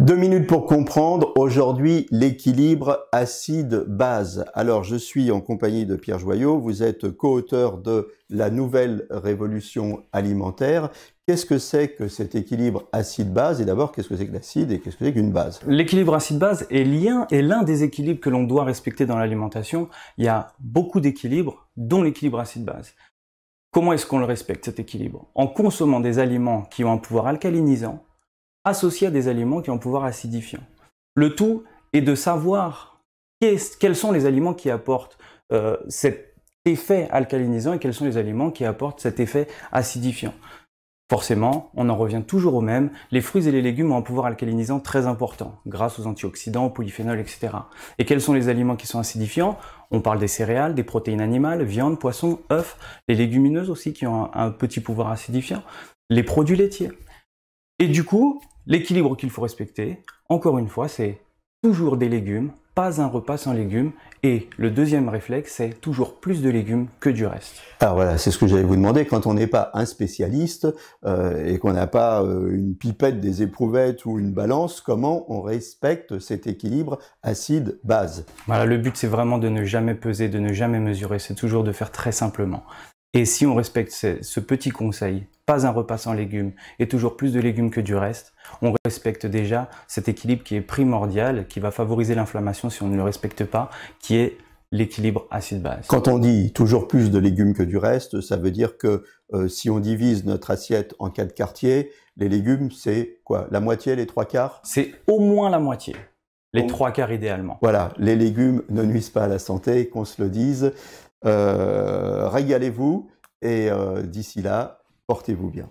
2 minutes pour comprendre, aujourd'hui, l'équilibre acide-base. Alors, je suis en compagnie de Pierre Joyaux, vous êtes co-auteur de La Nouvelle Révolution Alimentaire. Qu'est-ce que c'est que cet équilibre acide-base? Et d'abord, qu'est-ce que c'est que l'acide et qu'est-ce que c'est qu'une base? L'équilibre acide-base est l'un des équilibres que l'on doit respecter dans l'alimentation. Il y a beaucoup d'équilibres, dont l'équilibre acide-base. Comment est-ce qu'on le respecte, cet équilibre? En consommant des aliments qui ont un pouvoir alcalinisant, associés à des aliments qui ont un pouvoir acidifiant. Le tout est de savoir quels sont les aliments qui apportent cet effet alcalinisant et quels sont les aliments qui apportent cet effet acidifiant. Forcément, on en revient toujours au même, les fruits et les légumes ont un pouvoir alcalinisant très important, grâce aux antioxydants, aux polyphénols, etc. Et quels sont les aliments qui sont acidifiants? On parle des céréales, des protéines animales, viande, poisson, œufs, les légumineuses aussi qui ont un petit pouvoir acidifiant, les produits laitiers. Et du coup, l'équilibre qu'il faut respecter, encore une fois, c'est toujours des légumes, pas un repas sans légumes. Et le deuxième réflexe, c'est toujours plus de légumes que du reste. Alors voilà, c'est ce que j'allais vous demander. Quand on n'est pas un spécialiste et qu'on n'a pas une pipette, des éprouvettes ou une balance, comment on respecte cet équilibre acide-base? Voilà, le but, c'est vraiment de ne jamais peser, de ne jamais mesurer. C'est toujours de faire très simplement. Et si on respecte ce petit conseil, pas un repas sans légumes et toujours plus de légumes que du reste, on respecte déjà cet équilibre qui est primordial, qui va favoriser l'inflammation si on ne le respecte pas, qui est l'équilibre acide-base. Quand on dit toujours plus de légumes que du reste, ça veut dire que si on divise notre assiette en 4 quartiers, les légumes, c'est quoi? La moitié, les 3/4? C'est au moins la moitié, les 3/4 idéalement. Voilà, les légumes ne nuisent pas à la santé, qu'on se le dise. Régalez-vous et d'ici là, portez-vous bien.